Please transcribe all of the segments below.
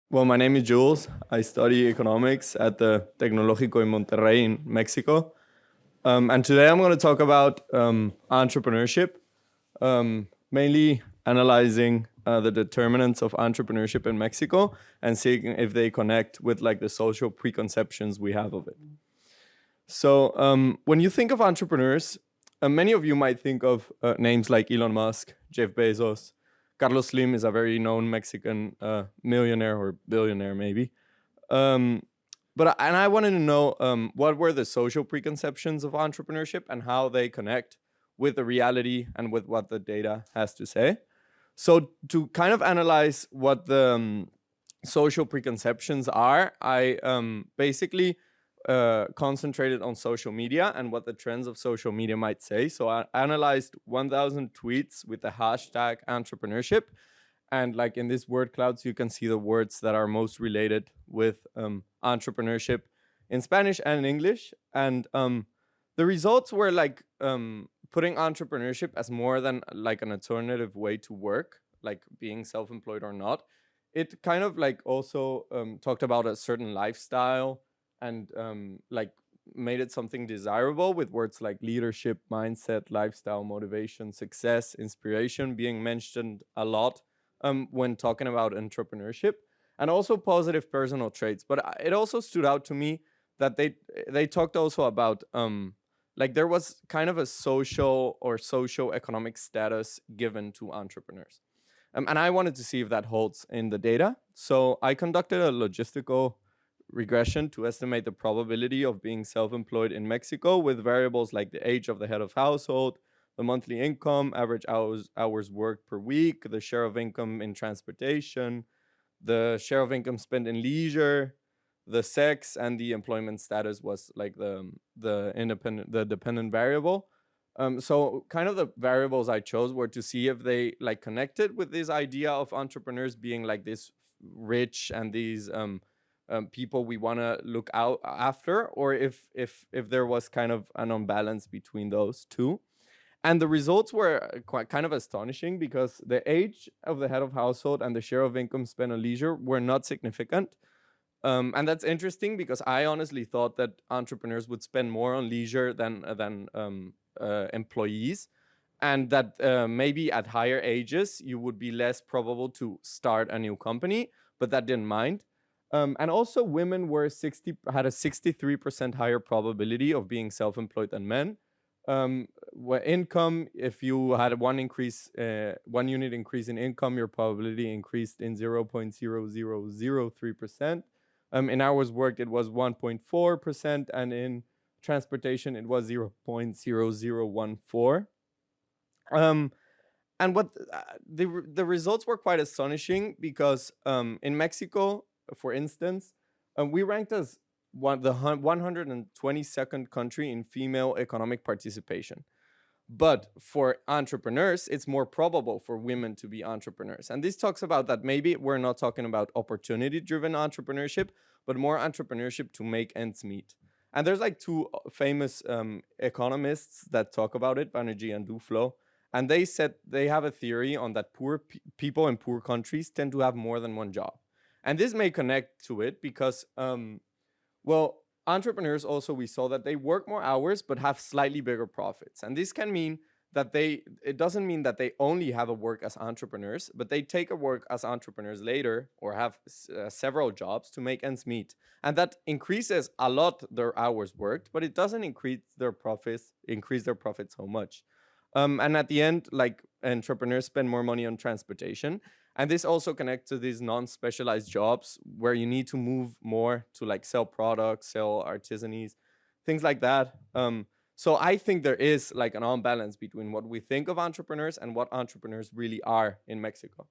Well, my name is Jules. I study economics at the Tecnológico de Monterrey in Mexico. And today I'm going to talk about entrepreneurship, mainly analyzing the determinants of entrepreneurship in Mexico and seeing if they connect with like the social preconceptions we have of it. So when you think of entrepreneurs, many of you might think of names like Elon Musk, Jeff Bezos. Carlos Slim is a very known Mexican millionaire or billionaire, maybe. I wanted to know what were the social preconceptions of entrepreneurship and how they connect with the reality and with what the data has to say. So to kind of analyze what the social preconceptions are, I basically concentrated on social media and what the trends of social media might say. So I analyzed 1,000 tweets with the hashtag entrepreneurship. And like in these word clouds, you can see the words that are most related with entrepreneurship in Spanish and in English. And the results were like putting entrepreneurship as more than like an alternative way to work, like being self-employed or not. It kind of like also talked about a certain lifestyle and like made it something desirable with words like leadership, mindset, lifestyle, motivation, success, inspiration being mentioned a lot when talking about entrepreneurship, and also positive personal traits. But it also stood out to me that they talked also about like there was kind of a social or socio-economic status given to entrepreneurs. And I wanted to see if that holds in the data. So I conducted a logistical regression to estimate the probability of being self-employed in Mexico with variables like the age of the head of household, the monthly income, average hours worked per week, the share of income in transportation, the share of income spent in leisure, the sex, and the employment status was like the dependent variable. So kind of the variables I chose were to see if they like connected with this idea of entrepreneurs being like this rich and these people we want to look out after, or if there was kind of an imbalance between those two. And the results were quite kind of astonishing because the age of the head of household and the share of income spent on leisure were not significant. And that's interesting because I honestly thought that entrepreneurs would spend more on leisure than employees, and that maybe at higher ages you would be less probable to start a new company, but that didn't mind. And also women had a 63% higher probability of being self-employed than men. Income, if you had one unit increase in income, your probability increased in 0.0003%. In hours worked, it was 1.4%, and in transportation, it was 0.0014. And what the results were quite astonishing because in Mexico, for instance, we ranked as the 122nd country in female economic participation. But for entrepreneurs, it's more probable for women to be entrepreneurs. And this talks about that maybe we're not talking about opportunity-driven entrepreneurship, but more entrepreneurship to make ends meet. And there's like two famous economists that talk about it, Banerjee and Duflo. And they said they have a theory on that poor people in poor countries tend to have more than one job. And this may connect to it because, well, entrepreneurs also, we saw that they work more hours but have slightly bigger profits. And this can mean that it doesn't mean that they only have a work as entrepreneurs, but they take a work as entrepreneurs later or have several jobs to make ends meet. And that increases a lot their hours worked, but it doesn't increase their profits so much. And at the end, like entrepreneurs spend more money on transportation. And this also connects to these non-specialized jobs where you need to move more to like sell products, sell artisanies, things like that. So I think there is like an imbalance between what we think of entrepreneurs and what entrepreneurs really are in Mexico.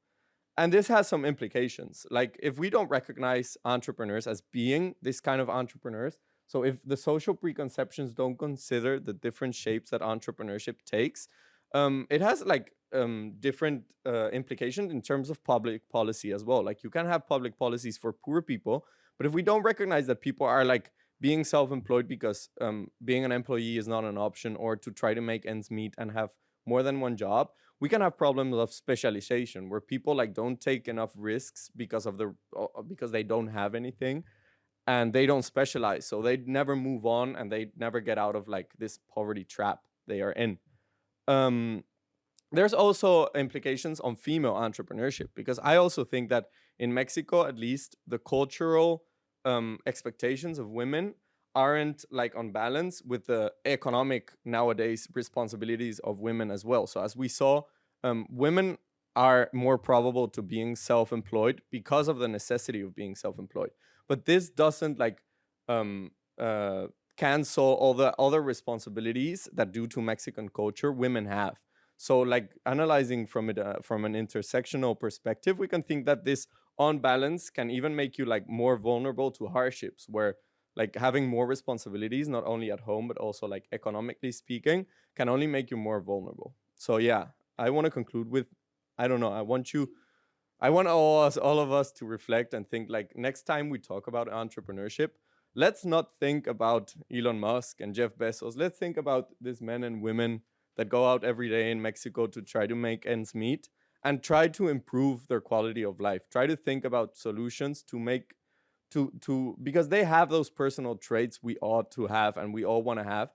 And this has some implications. Like if we don't recognize entrepreneurs as being this kind of entrepreneurs, so if the social preconceptions don't consider the different shapes that entrepreneurship takes, it has like different implications in terms of public policy as well. Like you can have public policies for poor people, but if we don't recognize that people are like being self-employed because being an employee is not an option, or to try to make ends meet and have more than one job, we can have problems of specialization where people like don't take enough risks because of because they don't have anything and they don't specialize, so they never move on and they never get out of like this poverty trap they are in. um there's also implications on female entrepreneurship, because I also think that in Mexico, at least, the cultural expectations of women aren't like on balance with the economic nowadays responsibilities of women as well. So as we saw, women are more probable to being self-employed because of the necessity of being self-employed. But this doesn't like um, uh, cancel all the other responsibilities that due to Mexican culture women have. So like analyzing from it from an intersectional perspective, we can think that this on balance can even make you like more vulnerable to hardships, where like having more responsibilities, not only at home, but also like economically speaking, can only make you more vulnerable. So yeah, I want to conclude with, I don't know, I want all of us to reflect and think like next time we talk about entrepreneurship, let's not think about Elon Musk and Jeff Bezos. Let's think about these men and women that go out every day in Mexico to try to make ends meet and try to improve their quality of life. Try to think about solutions to make to because they have those personal traits we ought to have and we all want to have,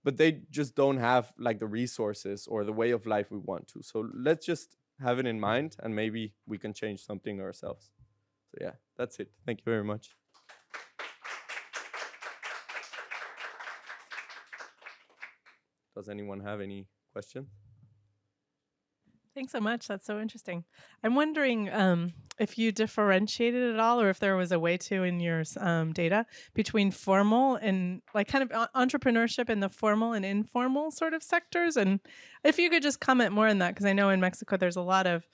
but they just don't have like the resources or the way of life we want to. So let's just have it in mind and maybe we can change something ourselves. So yeah, that's it. Thank you very much. Does anyone have any questions? Thanks so much. That's so interesting. I'm wondering if you differentiated at all, or if there was a way to in your data between formal and like kind of entrepreneurship in the formal and informal sort of sectors. And if you could just comment more on that, because I know in Mexico there's a lot of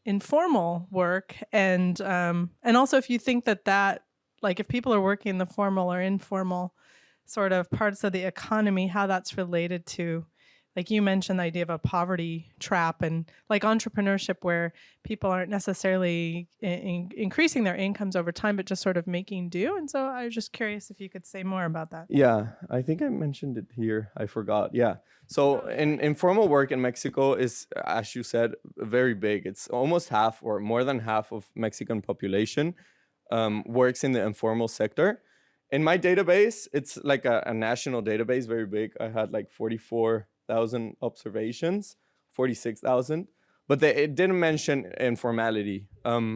informal work, and also if you think that like if people are working in the formal or informal sort of parts of the economy, how that's related to, like you mentioned, the idea of a poverty trap and like entrepreneurship where people aren't necessarily increasing their incomes over time, but just sort of making do. And so I was just curious if you could say more about that. Yeah, I think I mentioned it here. I forgot. Yeah. So informal work in Mexico is, as you said, very big. It's almost half or more than half of Mexican population works in the informal sector. In my database, it's like a national database, very big. I had like 44,000 observations, 46,000, but it didn't mention informality.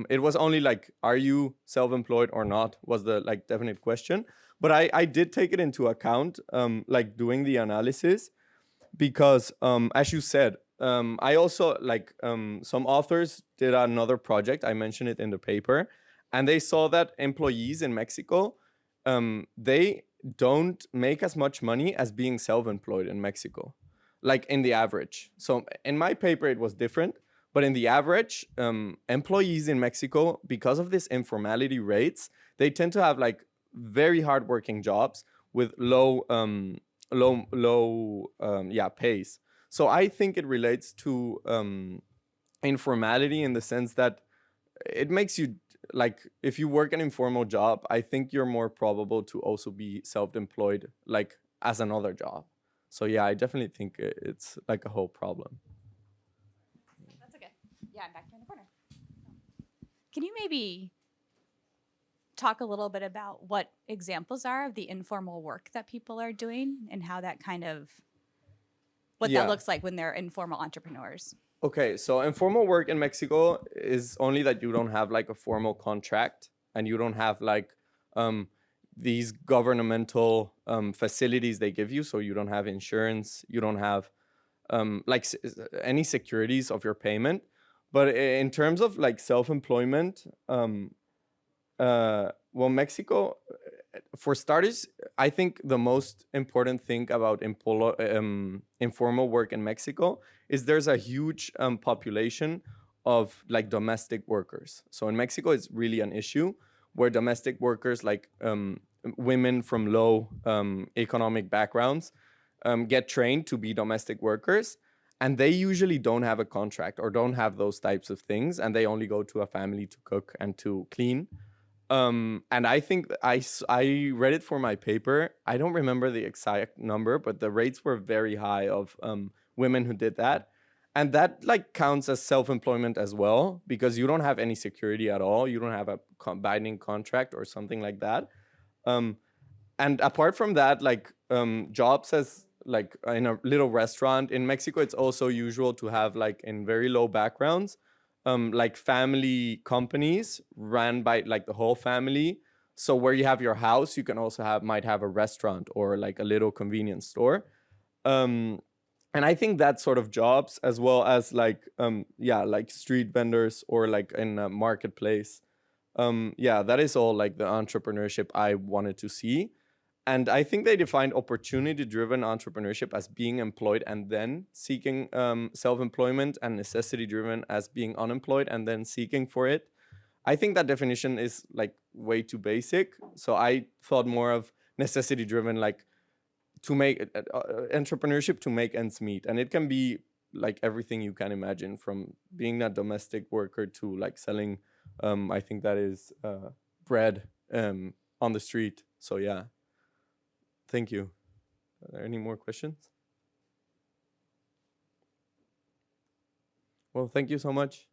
It was only like, are you self-employed or not, was the like definite question. But I did take it into account, like doing the analysis, because as you said, I also like some authors did another project. I mentioned it in the paper, and they saw that employees in Mexico, they don't make as much money as being self-employed in Mexico, like in the average. So in my paper, it was different, but in the average, employees in Mexico, because of this informality rates, they tend to have like very hardworking jobs with low pays. So I think it relates to informality in the sense that it makes you like, if you work an informal job, I think you're more probable to also be self-employed like as another job. So yeah, I definitely think it's like a whole problem. That's okay. Yeah, I'm back here in the corner. Can you maybe talk a little bit about what examples are of the informal work that people are doing and how that kind of, what that looks like when they're informal entrepreneurs? Okay, so informal work in Mexico is only that you don't have like a formal contract and you don't have like these governmental facilities they give you. So you don't have insurance, you don't have like any securities of your payment. But in terms of like self-employment, well, Mexico, for starters, I think the most important thing about informal work in Mexico is there's a huge population of like domestic workers. So in Mexico, it's really an issue where domestic workers, like women from low economic backgrounds, get trained to be domestic workers. And they usually don't have a contract or don't have those types of things. And they only go to a family to cook and to clean. And I think I read it for my paper. I don't remember the exact number, but the rates were very high of women who did that. And that like counts as self-employment as well, because you don't have any security at all. You don't have a binding contract or something like that. And apart from that, like jobs as like in a little restaurant in Mexico, it's also usual to have like in very low backgrounds, like family companies ran by like the whole family. So where you have your house, you can also might have a restaurant or like a little convenience store. And I think that sort of jobs, as well as like like street vendors or like in a marketplace, that is all like the entrepreneurship I wanted to see. And I think they defined opportunity-driven entrepreneurship as being employed and then seeking self-employment, and necessity-driven as being unemployed and then seeking for it. I think that definition is like way too basic. So I thought more of necessity-driven, like to make entrepreneurship to make ends meet. And it can be like everything you can imagine, from being a domestic worker to like selling, I think that is bread on the street. So yeah, thank you. Are there any more questions? Well, thank you so much.